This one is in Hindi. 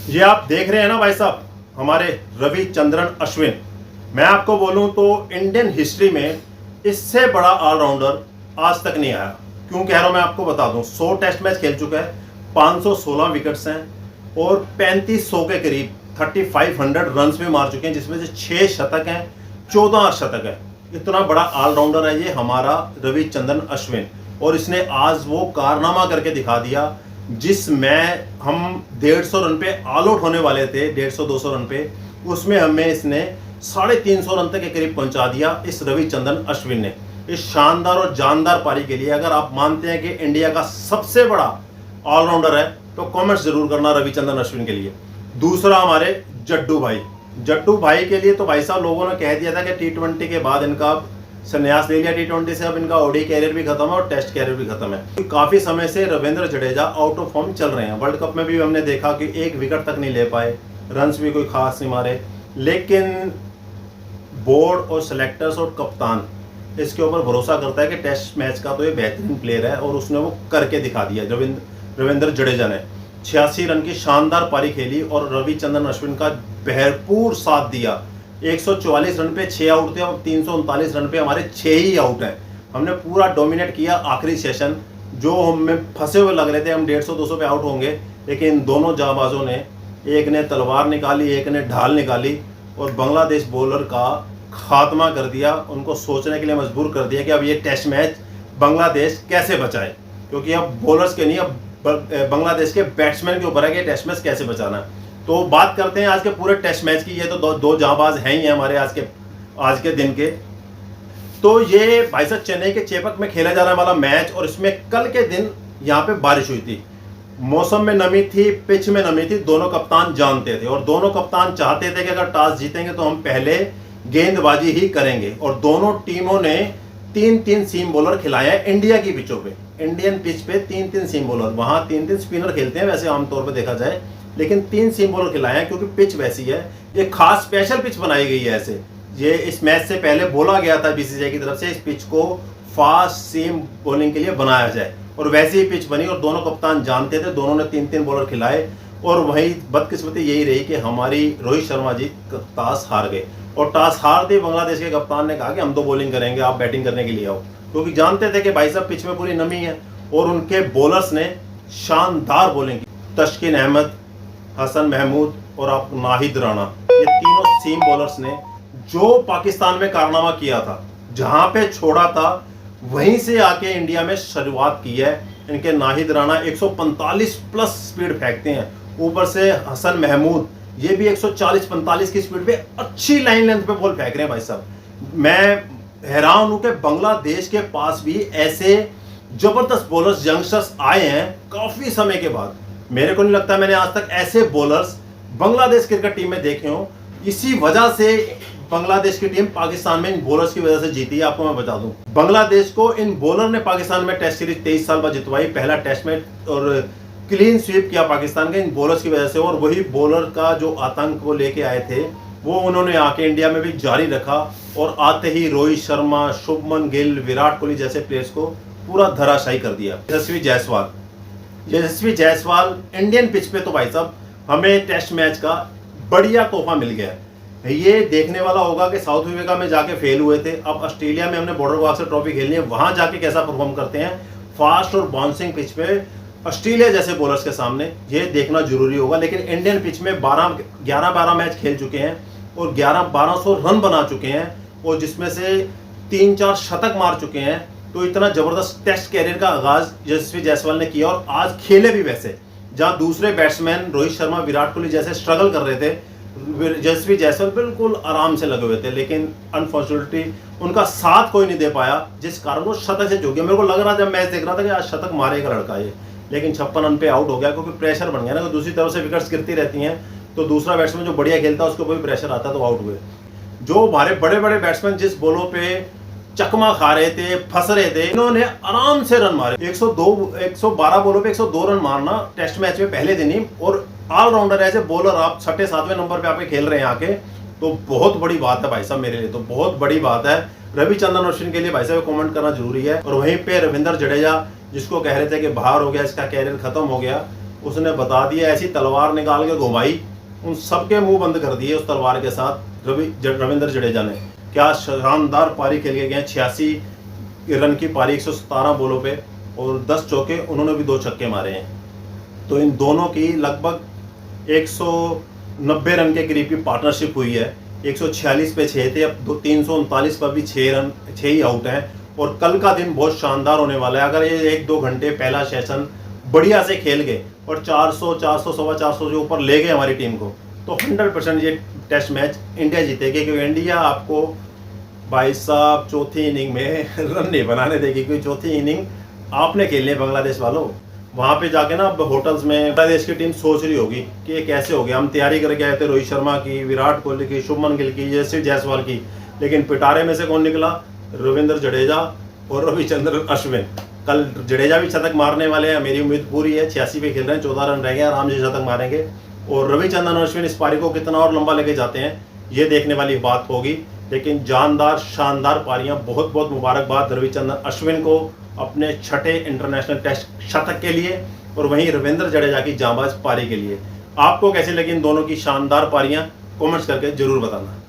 ये आप देख रहे हैं ना भाई साहब, हमारे रविचंद्रन अश्विन। मैं आपको बोलूं तो इंडियन हिस्ट्री में इससे बड़ा ऑलराउंडर आज तक नहीं आया। क्यों कह रहा हूं मैं आपको बता दूं। 100 टेस्ट मैच खेल चुका है, 516 विकेट्स हैं और 3500 के करीब 3500 रन्स भी मार चुके हैं, जिसमें से 6 शतक हैं, 14 अर्धशतक है। इतना बड़ा ऑलराउंडर है ये हमारा रविचंद्रन अश्विन। और इसने आज वो कारनामा करके दिखा दिया जिसमें हम 150 रन पे ऑल आउट होने वाले थे, 150-200 रन पे, उसमें हमें इसने 350 रन तक के करीब पहुंचा दिया इस रविचंद्रन अश्विन ने। इस शानदार और जानदार पारी के लिए अगर आप मानते हैं कि इंडिया का सबसे बड़ा ऑलराउंडर है तो कमेंट्स जरूर करना रविचंद्रन अश्विन के लिए। दूसरा हमारे जट्टू भाई के लिए तो भाई साहब लोगों ने कह दिया था कि T20 के बाद इनका संन्यास ले लिया, T20 से अब इनका ओडी कैरियर भी खत्म है और टेस्ट कैरियर भी खत्म है। काफी समय से Ravindra Jadeja out of form चल रहे हैं। वर्ल्ड कप में भी हमने देखा कि एक विकेट तक नहीं ले पाए, रन्स भी कोई खास नहीं मारे, लेकिन बोर्ड और सेलेक्टर्स और कप्तान इसके ऊपर भरोसा करता है कि टेस्ट मैच का तो ये बेहतरीन प्लेयर है और उसने वो करके दिखा दिया। रविंद्र जडेजा ने 86 रन की शानदार पारी खेली और रविचंद्रन अश्विन का भरपूर साथ दिया। 144 रन पे 6 आउट थे और 339 रन पे हमारे 6 ही आउट हैं। हमने पूरा डोमिनेट किया आखिरी सेशन। जो हमें फंसे हुए लग रहे थे हम 150-200 पे आउट होंगे, लेकिन दोनों जाबाजों ने, एक ने तलवार निकाली, एक ने ढाल निकाली और बांग्लादेश बॉलर का खात्मा कर दिया। उनको सोचने के लिए मजबूर कर दिया कि अब ये टेस्ट मैच बांग्लादेश कैसे बचाए, क्योंकि अब बॉलर्स के नहीं, अब बांग्लादेश के बैट्समैन के ऊपर है कि टेस्ट मैच कैसे बचाना है। तो बात करते हैं आज के पूरे टेस्ट मैच की। ये तो दो जाबाज हैं ही हमारे आज के दिन के। तो ये भाई साहब चेन्नई के चेपक में खेला जाने वाला मैच, और इसमें कल के दिन यहाँ पे बारिश हुई थी, मौसम में नमी थी, पिच में नमी थी। दोनों कप्तान जानते थे और दोनों कप्तान चाहते थे कि अगर टॉस जीतेंगे तो हम पहले गेंदबाजी ही करेंगे। और दोनों टीमों ने 3-3 सीम बॉलर खिलाए हैं इंडिया की पिचों पे। इंडियन पिच पे 3-3 सीम बॉलर, वहां 3-3 स्पिनर खेलते हैं वैसे आमतौर पे देखा जाए, लेकिन 3 सीम बॉलर खिलाए हैं क्योंकि पिच वैसी है। ये खास स्पेशल पिच बनाई गई है ऐसे। ये इस मैच से पहले बोला गया था बीसीसीआई की तरफ से इस पिच को फास्ट सीम बॉलिंग के लिए बनाया जाए, और वैसी ही पिच बनी और दोनों कप्तान जानते थे। दोनों ने 3-3 बॉलर खिलाए और वही बदकिस्मती यही रही कि हमारी रोहित शर्मा जी टॉस हार गए। और टॉस हारते बांग्लादेश के कप्तान ने कहा कि हम तो बॉलिंग करेंगे, आप बैटिंग करने के लिए आओ, क्योंकि जानते थे कि भाई साहब पिच में पूरी नमी है। और उनके बॉलर्स ने शानदार बॉलिंग की। तस्किन अहमद, हसन महमूद और आप नाहिद राणा, ये तीनों सीम बॉलर्स ने जो पाकिस्तान में कारनामा किया था, जहां पे छोड़ा था वहीं से आके इंडिया में शुरुआत की है। इनके नाहिद राणा 145 प्लस स्पीड फेंकते हैं, ऊपर से हसन महमूद ये भी 140-45 की स्पीड पे अच्छी लाइन लेंथ पे बॉल फेंक रहे हैं। भाई साहब मैं हैरान हूं कि बांग्लादेश के पास भी ऐसे जबरदस्त बॉलर्स, यंगस्टर्स आए हैं काफी समय के बाद। मेरे को नहीं लगता मैंने आज तक ऐसे बॉलर्स बांग्लादेश क्रिकेट टीम में देखे हों। इसी वजह से बांग्लादेश की टीम पाकिस्तान में इन बॉलर्स की वजह से जीती है। आपको मैं बता दूं, बांग्लादेश को इन बॉलर ने पाकिस्तान में टेस्ट सीरीज 23 साल बाद जितवाई, पहला टेस्ट मैच, और क्लीन स्वीप किया पाकिस्तान के इन बॉलर्स की वजह से। और वही बॉलर का जो आतंक वो लेके आए थे वो उन्होंने आके इंडिया में भी जारी रखा, और आते ही रोहित शर्मा, शुभमन गिल, विराट कोहली जैसे प्लेयर्स को पूरा धराशायी कर दिया। यशस्वी जायसवाल इंडियन पिच पे तो भाई साहब हमें टेस्ट मैच का बढ़िया तोहफा मिल गया है। ये देखने वाला होगा कि साउथ अफ्रीका में जाके फेल हुए थे, अब ऑस्ट्रेलिया में हमने बॉर्डर गवास्कर ट्रॉफी खेलनी है, वहां जाके कैसा परफॉर्म करते हैं फास्ट और बाउंसिंग पिच पे ऑस्ट्रेलिया जैसे बॉलर्स के सामने, ये देखना जरूरी होगा। लेकिन इंडियन पिच में 11-12 मैच खेल चुके हैं और 11-1200 रन बना चुके हैं, और जिसमें से 3-4 शतक मार चुके हैं। तो इतना जबरदस्त टेस्ट कैरियर का आगाज यशस्वी जायसवाल ने किया, और आज खेले भी वैसे। जहां दूसरे बैट्समैन रोहित शर्मा, विराट कोहली जैसे स्ट्रगल कर रहे थे, यशस्वी जायसवाल बिल्कुल आराम से लगे हुए थे, लेकिन अनफॉर्चुनेटली उनका साथ कोई नहीं दे पाया, जिस कारण वो शतक से चूक गया। मेरे को लग रहा था जब मैच देख रहा था कि आज शतक मारेगा लड़का ये, लेकिन 56 रन पे आउट हो गया, क्योंकि प्रेशर बन गया ना। दूसरी तरफ से विकेट्स गिरती रहती हैं तो दूसरा बैट्समैन जो बढ़िया खेलता है उसको कोई प्रेशर आता तो आउट हुए। जो हमारे बड़े बड़े बैट्समैन जिस बॉलों पे चकमा खा रहे थे, फंस रहे थे, इन्होंने आराम से रन मारे। 112 बॉलों पे 102 रन मारना टेस्ट मैच में पहले दिन ही, और ऑलराउंडर एज ए बॉलर आप 6-7वें नंबर पे आके खेल रहे हैं आके, तो बहुत बड़ी बात है भाई साहब। मेरे लिए तो बहुत बड़ी बात है। रविचंद्रन अश्विन के लिए भाई साहब कमेंट करना जरूरी है। और वहीं पे रविंद्र जडेजा, जिसको कह रहे थे कि बाहर हो गया, इसका कैरियर खत्म हो गया, उसने बता दिया, ऐसी तलवार निकाल के घुमाई, उन सबके मुंह बंद कर दिए उस तलवार के साथ। रविंद्र जडेजा ने क्या शानदार पारी खेल के गए, 86 रन की पारी 117 बॉलों पे और 10 चौके, उन्होंने भी 2 छक्के मारे हैं। तो इन दोनों की लगभग 190 रन के करीब की पार्टनरशिप हुई है। 146 पे 6 थे, अब 339 पर भी 6 ही आउट हैं। और कल का दिन बहुत शानदार होने वाला है। अगर ये 1-2 घंटे पहला सेशन बढ़िया से खेल गए और 400, 400, सवा 400 से ऊपर ले गए हमारी टीम को, तो 100% ये टेस्ट मैच इंडिया जीतेगी। क्योंकि इंडिया आपको भाई साहब चौथी इनिंग में रन नहीं बनाने देगी, क्योंकि चौथी इनिंग आपने खेलनी है बांग्लादेश वालों। वहाँ पे जाके ना अब होटल्स में बांग्लादेश की टीम सोच रही होगी कि ये कैसे हो गया। हम तैयारी करके आए थे रोहित शर्मा की, विराट कोहली की, शुभमन गिल की, यशस्वी जायसवाल की, लेकिन पिटारे में से कौन निकला? रविंद्र जडेजा और रविचंद्रन अश्विन। कल जडेजा भी शतक मारने वाले हैं, मेरी उम्मीद पूरी है। 86 पे खेल रहे हैं, 14 रन रह गए, आराम से शतक मारेंगे। और रविचंद्रन अश्विन इस पारी को कितना और लंबा लेके जाते हैं, ये देखने वाली बात होगी। लेकिन जानदार शानदार पारियां, बहुत बहुत मुबारकबाद रविचंद्रन अश्विन को अपने छठे इंटरनेशनल टेस्ट शतक के लिए, और वहीं रविंद्र जडेजा की जांबाज पारी के लिए। आपको कैसी लगी इन दोनों की शानदार पारियां? कमेंट्स करके जरूर बताना।